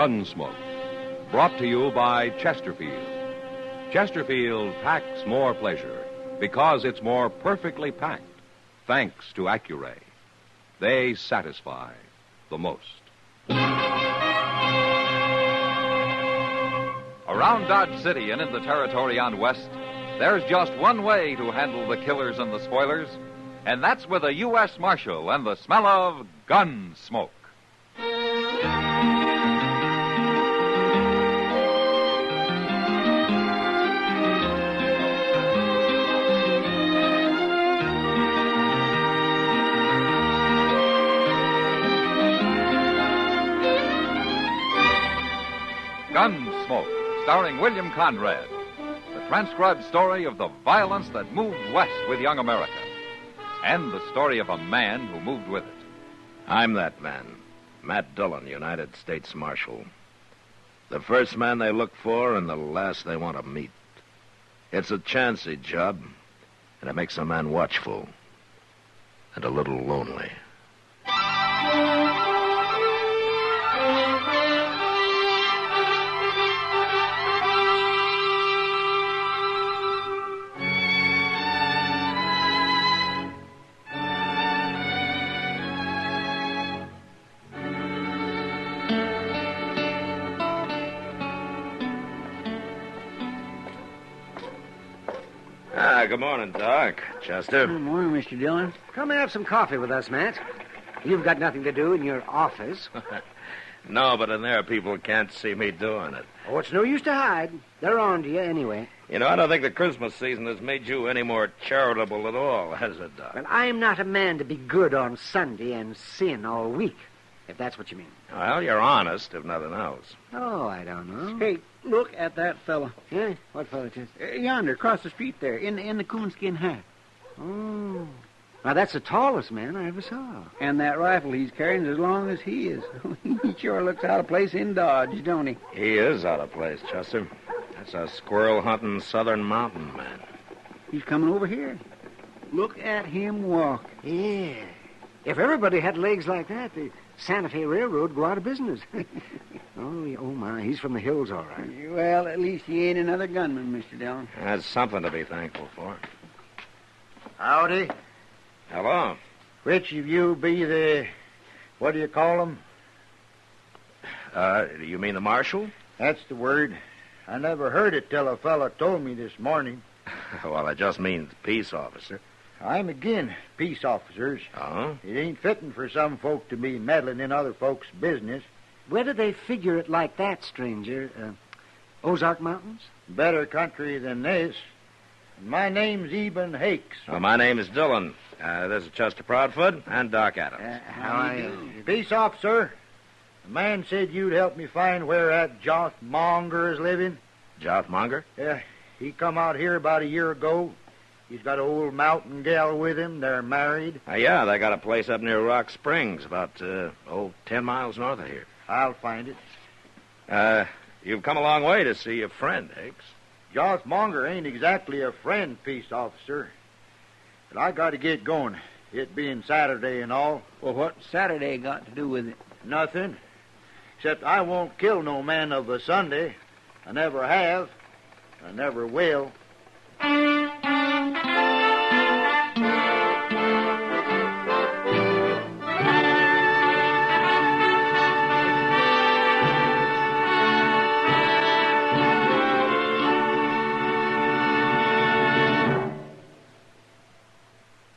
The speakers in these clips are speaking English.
Gunsmoke, brought to you by Chesterfield. Chesterfield packs more pleasure because it's more perfectly packed, thanks to Accuray. They satisfy the most. Around Dodge City and in the territory on West, there's just one way to handle the killers and the spoilers, and that's with a U.S. Marshal and the smell of Gunsmoke. Gunsmoke, starring William Conrad. The transcribed story of the violence that moved west with young America. And the story of a man who moved with it. I'm that man, Matt Dillon, United States Marshal. The first man they look for and the last they want to meet. It's a chancy job, and it makes a man watchful and a little lonely. Good morning, Doc. Chester. Good morning, Mr. Dillon. Come and have some coffee with us, Matt. You've got nothing to do in your office. No, but in there people can't see me doing it. Oh, it's no use to hide. They're on to you anyway. You know, I don't think the Christmas season has made you any more charitable at all, has it, Doc? Well, I'm not a man to be good on Sunday and sin all week, if that's what you mean. Well, you're honest, if nothing else. Oh, I don't know. Hey, look at that fella. Yeah? What fella, Chester? Yonder, across the street there, in the coonskin hat. Oh. Now, that's the tallest man I ever saw. And that rifle he's carrying is as long as he is. He sure looks out of place in Dodge, don't he? He is out of place, Chester. That's a squirrel-hunting southern mountain man. He's coming over here. Look at him walk. Yeah. If everybody had legs like that, the Santa Fe Railroad would go out of business. Oh, my, he's from the hills, all right. Well, at least he ain't another gunman, Mr. Dillon. That's something to be thankful for. Howdy. Hello. Which of you be the, what do you call them? You mean the marshal? That's the word. I never heard it till a fella told me this morning. Well, it just means peace officer. I'm agin peace officers. Oh? It ain't fitting for some folk to be meddling in other folks' business. Where do they figure it like that, stranger? Ozark Mountains? Better country than this. And my name's Eben Hakes. Well, my name is Dillon. This is Chester Proudfoot and Doc Adams. How do you do? Peace officer, the man said you'd help me find where that Joth Monger is living. Joth Monger? Yeah, he come out here about a year ago. He's got an old mountain gal with him. They're married. Yeah, they got a place up near Rock Springs, about, 10 miles north of here. I'll find it. You've come a long way to see a friend, Hicks. Joth Monger ain't exactly a friend, peace officer. But I got to get going, it being Saturday and all. Well, what's Saturday got to do with it? Nothing. Except I won't kill no man of a Sunday. I never have. I never will.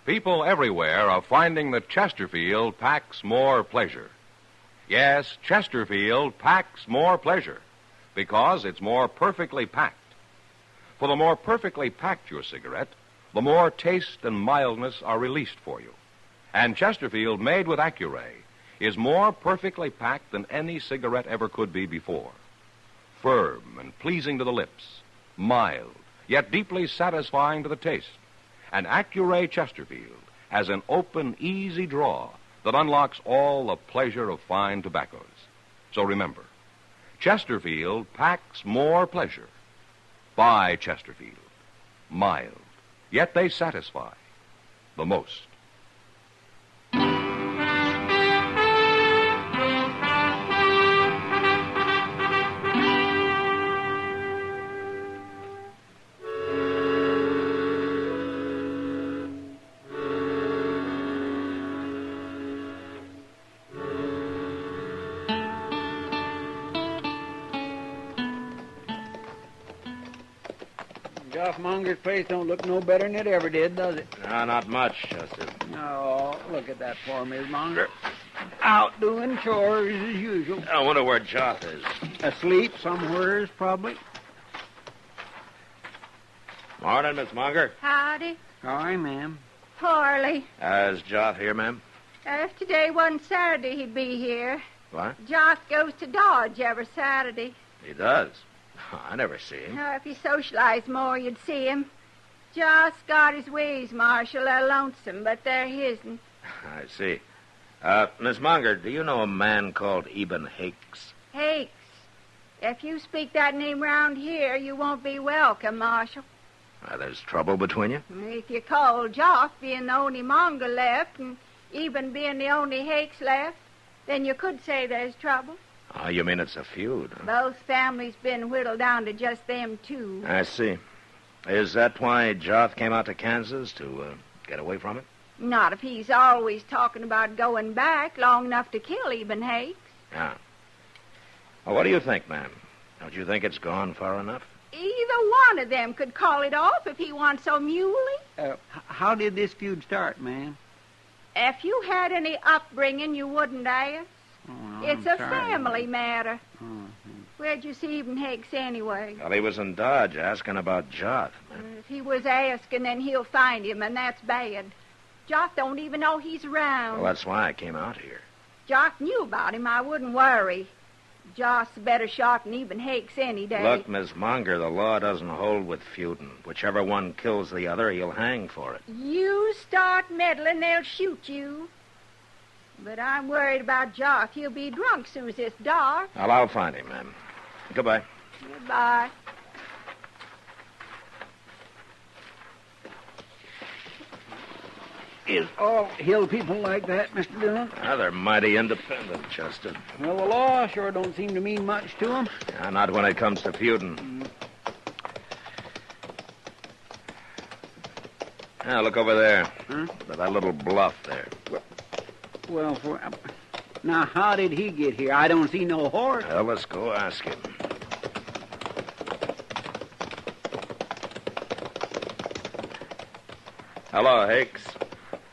People everywhere are finding that Chesterfield packs more pleasure. Yes, Chesterfield packs more pleasure because it's more perfectly packed. For the more perfectly packed your cigarette, the more taste and mildness are released for you. And Chesterfield, made with Accuray, is more perfectly packed than any cigarette ever could be before. Firm and pleasing to the lips, mild, yet deeply satisfying to the taste. And Accuray Chesterfield has an open, easy draw that unlocks all the pleasure of fine tobaccos. So remember, Chesterfield packs more pleasure. Buy Chesterfield. Mild, yet they satisfy the most. Joff Monger's place don't look no better than it ever did, does it? No, not much, Chester. Oh, look at that poor Miss Monger. Out doing chores as usual. I wonder where Joff is. Asleep somewheres, probably. Morning, Miss Monger. Howdy. Sorry, ma'am. Poorly. Is Joff here, ma'am? If today wasn't Saturday, he'd be here. What? Joss goes to Dodge every Saturday. He does. I never see him. Now, if he socialized more, you'd see him. Joss got his ways, Marshal. They're lonesome, but they're his'n. I see. Miss Monger, do you know a man called Eben Hakes? Hakes. If you speak that name round here, you won't be welcome, Marshal. There's trouble between you? If you call Joff being the only Monger left, and Eben being the only Hakes left, then you could say there's trouble. Oh, you mean it's a feud? Huh? Both families been whittled down to just them two. I see. Is that why Joff came out to Kansas, to get away from it? Not if he's always talking about going back long enough to kill Eben Hakes. Yeah. Well, what do you think, ma'am? Don't you think it's gone far enough? Either one of them could call it off if he wants so muley. How did this feud start, ma'am? If you had any upbringing, you wouldn't ask. Oh, It's a sorry. family matter. Oh, Where'd you see Eben Hakes anyway? Well, he was in Dodge asking about Joff. If he was asking, then he'll find him, and that's bad. Joff don't even know he's around. Well, that's why I came out here. Joff knew about him. I wouldn't worry. Joff's a better shot than Eben Hakes any day. Look, Miss Monger, the law doesn't hold with feuding. Whichever one kills the other, he'll hang for it. You start meddling, they'll shoot you. But I'm worried about Joff. He'll be drunk soon as it's dark. Well, I'll find him, ma'am. Goodbye. Goodbye. Is all hill people like that, Mr. Dillon? They're mighty independent, Chester. Well, the law sure don't seem to mean much to them. Not when it comes to feuding. Now, look over there. Huh? That little bluff there. Well, now, how did he get here? I don't see no horse. Well, let's go ask him. Hello, Hakes.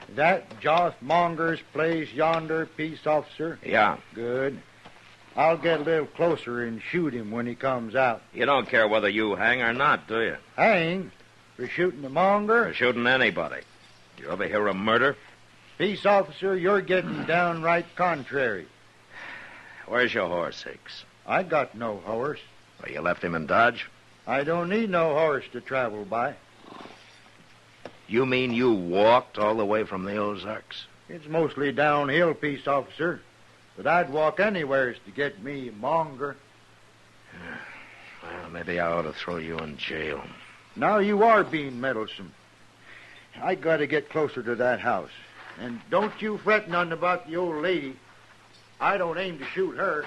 Is that Joss Monger's place yonder, peace officer? Yeah. Good. I'll get a little closer and shoot him when he comes out. You don't care whether you hang or not, do you? Hang? For shooting the Monger? For shooting anybody. You ever hear of murder? Peace officer, you're getting downright contrary. Where's your horse, Hakes? I got no horse. Well, you left him in Dodge? I don't need no horse to travel by. You mean you walked all the way from the Ozarks? It's mostly downhill, peace officer. But I'd walk anywheres to get me Monger. Well, maybe I ought to throw you in jail. Now you are being meddlesome. I got to get closer to that house. And don't you fret none about the old lady. I don't aim to shoot her.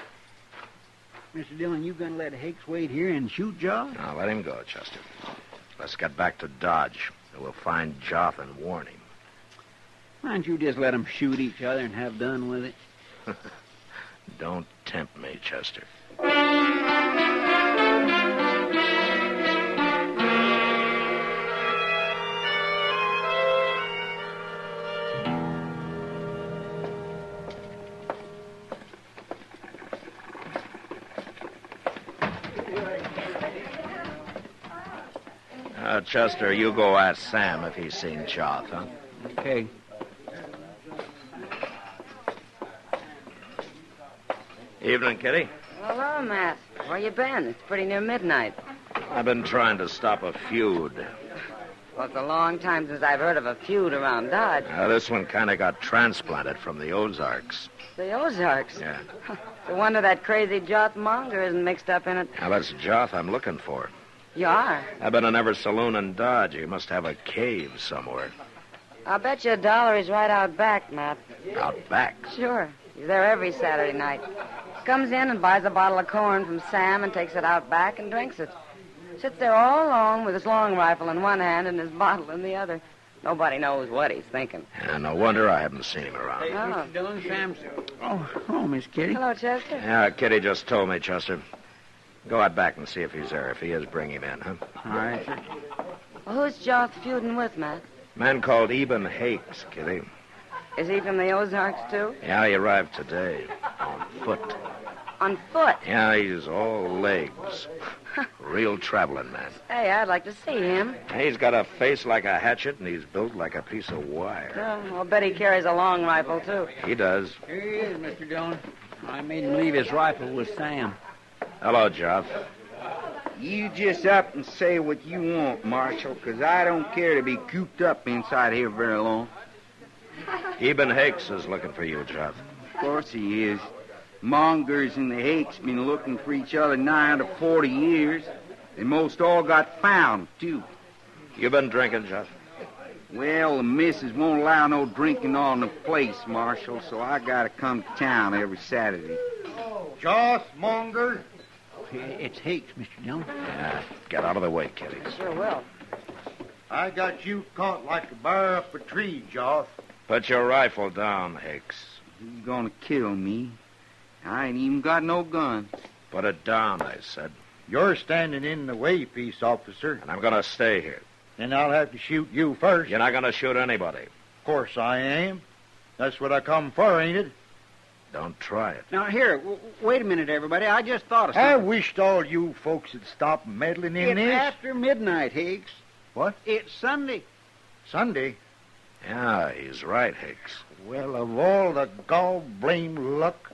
Mr. Dillon, you gonna let Hakes wait here and shoot Joff? Now, let him go, Chester. Let's get back to Dodge. We'll find Joff and warn him. Why don't you just let them shoot each other and have done with it? Don't tempt me, Chester. Chester, you go ask Sam if he's seen Joff, huh? Okay. Evening, Kitty. Hello, Matt. Where you been? It's pretty near midnight. I've been trying to stop a feud. Well, it's a long time since I've heard of a feud around Dodge. This one kind of got transplanted from the Ozarks. The Ozarks? Yeah. No wonder that crazy Joff Monger isn't mixed up in it. Now, that's Joff I'm looking for. You are? I've been in every saloon in Dodge. He must have a cave somewhere. I'll bet you $1 he's right out back, Matt. Out back? Sure. He's there every Saturday night. Comes in and buys a bottle of corn from Sam and takes it out back and drinks it. Sits there all alone with his long rifle in one hand and his bottle in the other. Nobody knows what he's thinking. Yeah, no wonder I haven't seen him around. Hey, Oh. Mr. Dillon, Sam's... Oh, Miss Kitty. Hello, Chester. Yeah, Kitty just told me, Chester. Go out back and see if he's there. If he is, bring him in, huh? All right, sir. Who's Joth feuding with, Matt? Man called Eben Hakes, Kitty. Is he from the Ozarks, too? Yeah, he arrived today. On foot. On foot? Yeah, he's all legs. Real traveling man. Hey, I'd like to see him. He's got a face like a hatchet, and he's built like a piece of wire. I'll bet he carries a long rifle, too. He does. Here he is, Mr. Dillon. I made him leave his rifle with Sam. Hello, Joff. You just up and say what you want, Marshal, 'cause I don't care to be cooped up inside here very long. Eben Hakes is looking for you, Joff. Of course he is. Mongers and the Hakes been looking for each other nigh to 40 years. They most all got found, too. You been drinking, Joff? Well, the missus won't allow no drinking on the place, Marshal, so I gotta come to town every Saturday. Joss Monger. It's Hakes, Mr. Dillon. Yeah, get out of the way, Kitty. Sure will. I got you caught like a bear up a tree, Joss. Put your rifle down, Hakes. He's gonna kill me. I ain't even got no gun. Put it down, I said. You're standing in the way, peace officer. And I'm going to stay here. Then I'll have to shoot you first. You're not going to shoot anybody. Of course I am. That's what I come for, ain't it? Don't try it. Now, here, wait a minute, everybody. I just thought of I something. wished all you folks would stop meddling in It's this. after midnight, Hakes. What? It's Sunday. Sunday? Yeah, he's right, Hakes. Well, of all the gall-blame luck.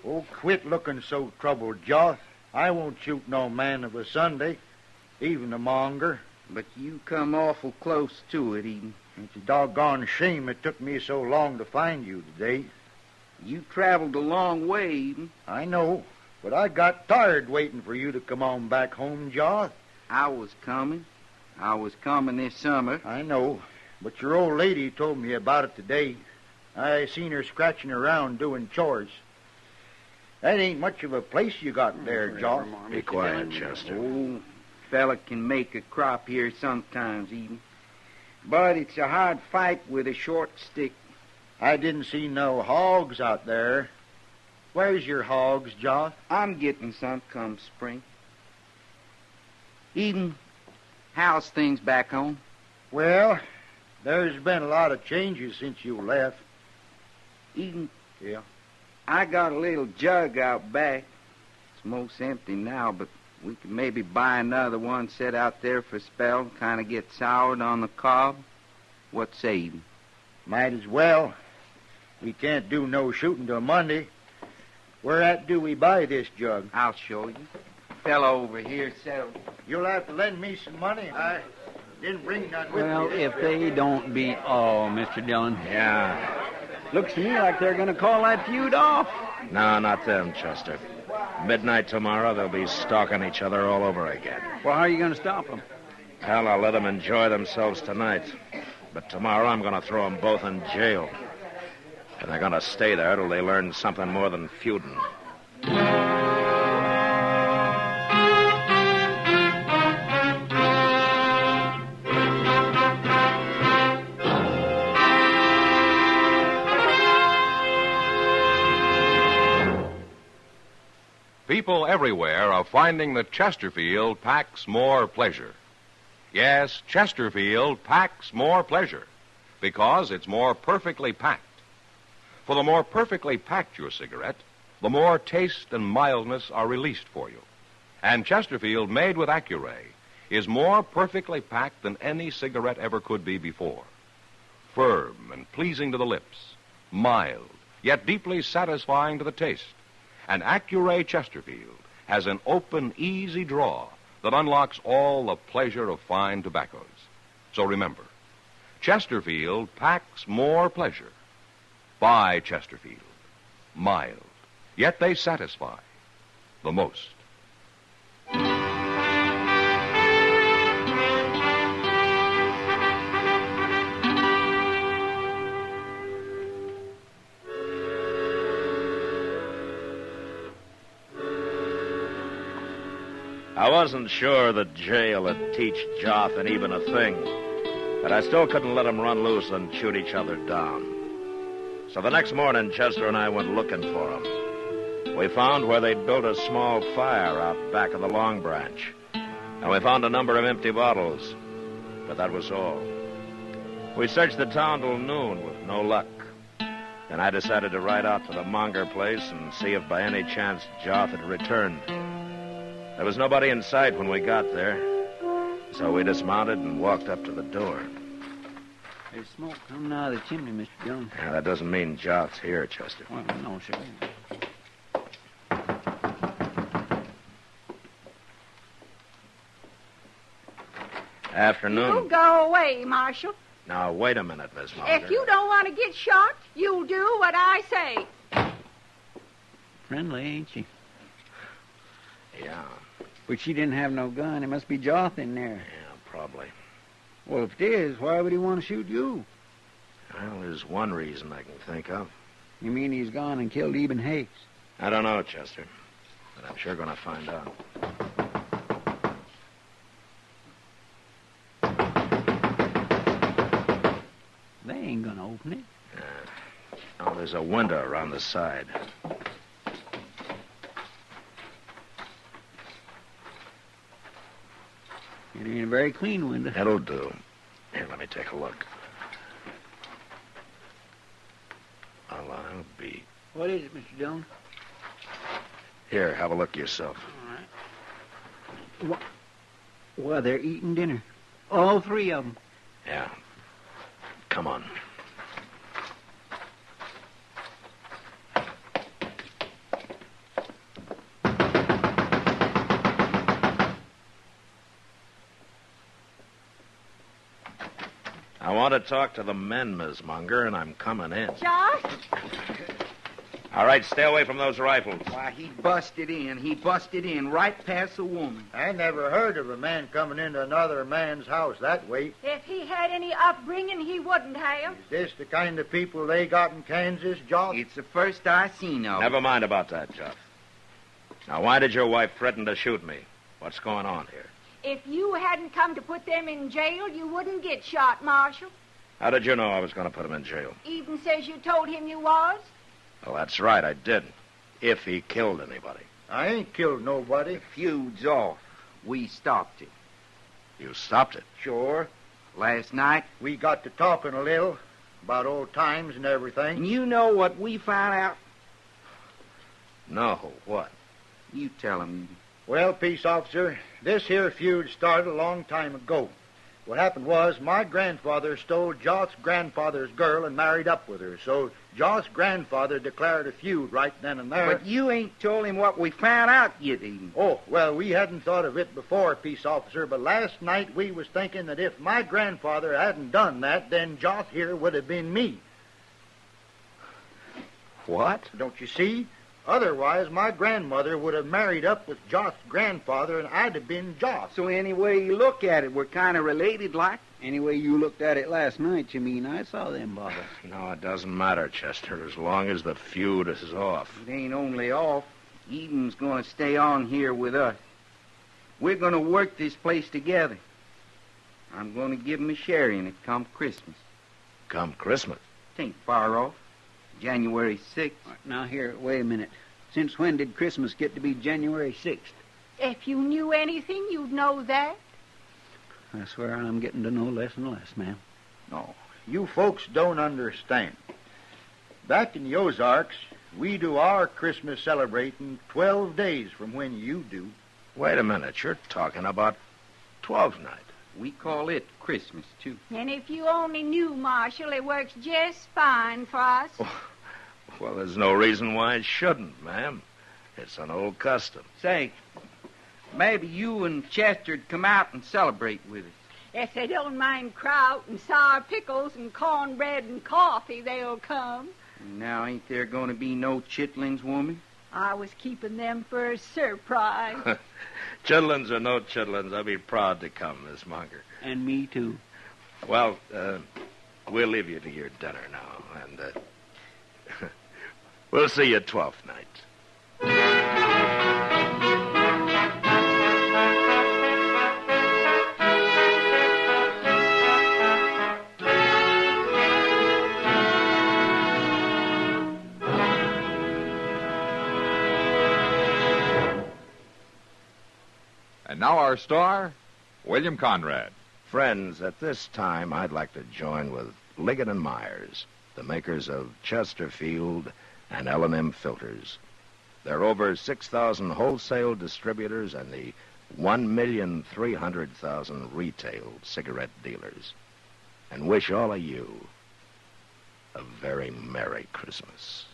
Oh, quit looking so troubled, Joss. I won't shoot no man of a Sunday, even a monger. But you come awful close to it, Eden. It's a doggone shame it took me so long to find you today. You traveled a long way, Eden. I know, but I got tired waiting for you to come on back home, Joss. I was coming. I was coming this summer. I know, but your old lady told me about it today. I seen her scratching around doing chores. That ain't much of a place you got there, Joss. Be quiet, Chester. Oh, fella can make a crop here sometimes, Eden. But it's a hard fight with a short stick. I didn't see no hogs out there. Where's your hogs, Joss? I'm getting some come spring. Eden, how's things back home? Well, there's been a lot of changes since you left. Eden, Yeah. I got a little jug out back. It's most empty now, but we could maybe buy another one, set out there for a spell, kind of get soured on the cob. What say, Eden? Might as well. We can't do no shooting till Monday. Where at do we buy this jug? I'll show you. Fella over here settled. You'll have to lend me some money. I didn't bring none with Well, me. if they don't beat all, Mr. Dillon. Yeah. Looks to me like they're going to call that feud off. No, not them, Chester. Midnight tomorrow, they'll be stalking each other all over again. Well, how are you going to stop them? Hell, I'll let them enjoy themselves tonight. But tomorrow, I'm going to throw them both in jail. And they're going to stay there till they learn something more than feuding. People everywhere are finding that Chesterfield packs more pleasure. Yes, Chesterfield packs more pleasure because it's more perfectly packed. For the more perfectly packed your cigarette, the more taste and mildness are released for you. And Chesterfield, made with Accuray, is more perfectly packed than any cigarette ever could be before. Firm and pleasing to the lips, mild, yet deeply satisfying to the taste. And Accuray Chesterfield has an open, easy draw that unlocks all the pleasure of fine tobaccos. So remember, Chesterfield packs more pleasure. Buy Chesterfield. Mild, yet they satisfy the most. I wasn't sure that jail would teach Joth and Eben a thing, but I still couldn't let them run loose and shoot each other down. So the next morning, Chester and I went looking for them. We found where they'd built a small fire out back of the Long Branch, and we found a number of empty bottles. but that was all. We searched the town till noon with no luck. Then I decided to ride out to the Monger place and see if by any chance Joth had returned. There was nobody in sight when we got there, so we dismounted and walked up to the door. There's smoke coming out of the chimney, Mr. Jones. Yeah, that doesn't mean Joth's here, Chester. Well, no, sir. Afternoon. You go away, Marshal. Now, wait a minute, Miss Monger. If you don't want to get shot, you'll do what I say. Friendly, ain't she? Yeah. But she didn't have no gun. It must be Joth in there. Yeah, probably. Well, if it is, why would he want to shoot you? Well, there's one reason I can think of. You mean he's gone and killed Eben Hakes? I don't know, Chester, but I'm sure going to find out. They ain't gonna open it. Oh, there's a window around the side. It ain't a very clean window. That'll do. Here, let me take a look. Well, I'll be... What is it, Mr. Jones? Here, have a look yourself. All right. Well, they're eating dinner. All three of them. Yeah. Come on. I want to talk to the men, Miss Munger, and I'm coming in. Josh? All right, stay away from those rifles. Why, he busted in. He busted in right past the woman. I never heard of a man coming into another man's house that way. If he had any upbringing, he wouldn't have. Is this the kind of people they got in Kansas, Josh? It's the first I seen of Never it. mind about that, Jeff. Now, why did your wife threaten to shoot me? What's going on here? If you hadn't come to put them in jail, you wouldn't get shot, Marshal. How did you know I was going to put him in jail? Even says you told him you was. Well, that's right, I did. If he killed anybody. I ain't killed nobody. The feud's off. We stopped it. You stopped it. Sure. Last night, We got to talking a little about old times and everything. and you know what we found out? No, what? You tell him. Well, peace officer, this here feud started a long time ago. What happened was my grandfather stole Joth's grandfather's girl and married up with her. So Joth's grandfather declared a feud right then and there. But you ain't told him what we found out yet, even. Oh, well, we hadn't thought of it before, peace officer, but last night we was thinking that if my grandfather hadn't done that, then Joth here would have been me. What? Don't you see? Otherwise, my grandmother would have married up with Joth's grandfather, and I'd have been Joth. So any way you look at it, we're kind of related like. Any way you looked at it last night, you mean? I saw them bottles. No, it doesn't matter, Chester, as long as the feud is off. It ain't only off. Eden's going to stay on here with us. We're going to work this place together. I'm going to give him a share in it come Christmas. Come Christmas. It ain't far off. January 6th. All right, now, here, wait a minute. Since when did Christmas get to be January 6th? If you knew anything, you'd know that. I swear I'm getting to know less and less, ma'am. No, you folks don't understand. Back in the Ozarks, we do our Christmas celebrating 12 days from when you do. Wait a minute, you're talking about Twelfth Night. We call it Christmas, too. And if you only knew, Marshal, it works just fine for us. Well, there's no reason why it shouldn't, ma'am. It's an old custom. Say, maybe you and Chester'd come out and celebrate with us. If they don't mind kraut and sour pickles and cornbread and coffee, they'll come. Now, ain't there going to be no chitlings, woman? I was keeping them for a surprise. Chitlins or no chitlins, I'll be proud to come, Miss Munger. And me, too. Well, we'll leave you to your dinner now, and we'll see you 12th night. And now our star, William Conrad. Friends, at this time, I'd like to join with Liggett and Myers, the makers of Chesterfield and L&M filters. There are over 6,000 wholesale distributors and the 1,300,000 retail cigarette dealers. And wish all of you a very Merry Christmas.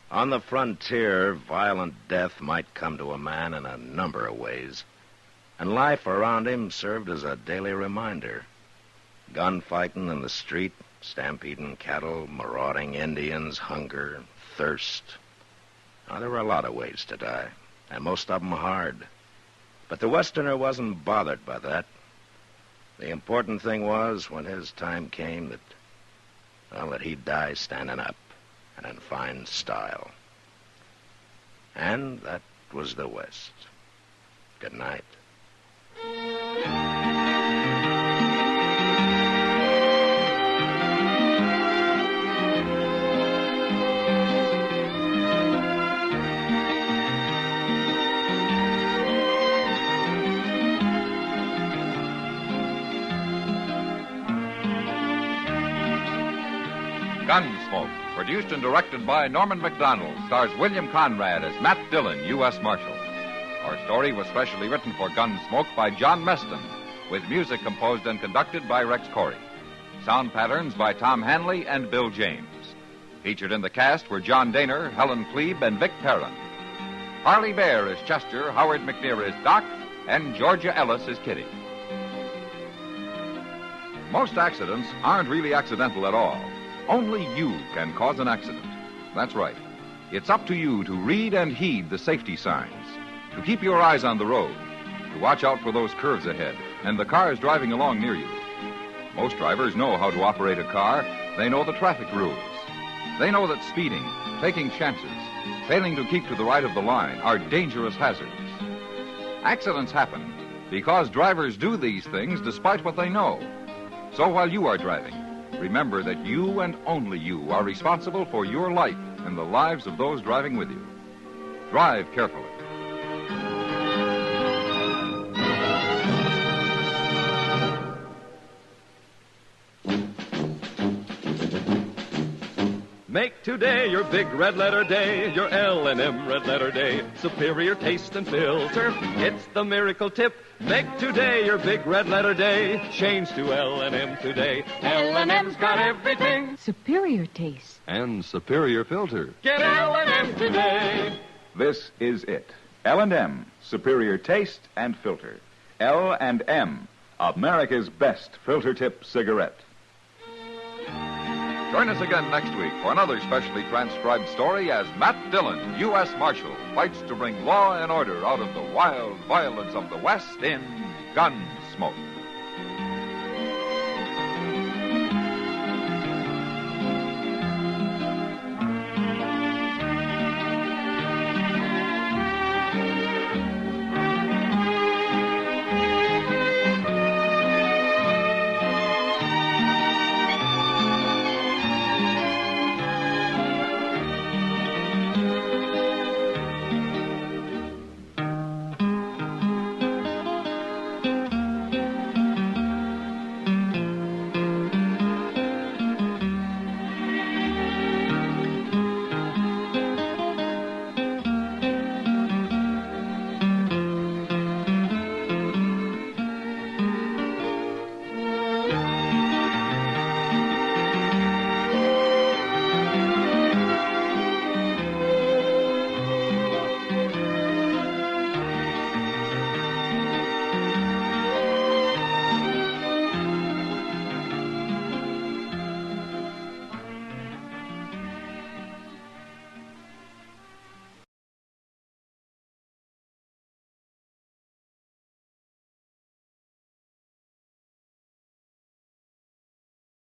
On the frontier, violent death might come to a man in a number of ways, and life around him served as a daily reminder. Gunfighting in the street, stampeding cattle, marauding Indians, hunger, thirst. Now, there were a lot of ways to die, and most of them hard. But the Westerner wasn't bothered by that. The important thing was, when his time came, that he'd die standing up and in fine style. And that was the West. Good night. Gunsmoke, produced and directed by Norman MacDonald, stars William Conrad as Matt Dillon, U.S. Marshal. Our story was specially written for Gunsmoke by John Meston, with music composed and conducted by Rex Corey. Sound patterns by Tom Hanley and Bill James. Featured in the cast were John Daner, Helen Klebe, and Vic Perrin. Harley Bear is Chester, Howard McNear is Doc, and Georgia Ellis is Kitty. Most accidents aren't really accidental at all. Only you can cause an accident. That's right. It's up to you to read and heed the safety signs, to keep your eyes on the road, to watch out for those curves ahead and the cars driving along near you. Most drivers know how to operate a car. They know the traffic rules. They know that speeding, taking chances, failing to keep to the right of the line are dangerous hazards. Accidents happen because drivers do these things despite what they know. So while you are driving, remember that you and only you are responsible for your life and the lives of those driving with you. Drive carefully. Make today your big red letter day, your L&M red letter day. Superior taste and filter, it's the miracle tip. Make today your big red letter day. Change to L&M today. L&M's got everything. Superior taste. And superior filter. Get L&M today. This is it. L&M, superior taste and filter. L&M, America's best filter tip cigarette. Join us again next week for another specially transcribed story as Matt Dillon, U.S. Marshal, fights to bring law and order out of the wild violence of the West in Gunsmoke.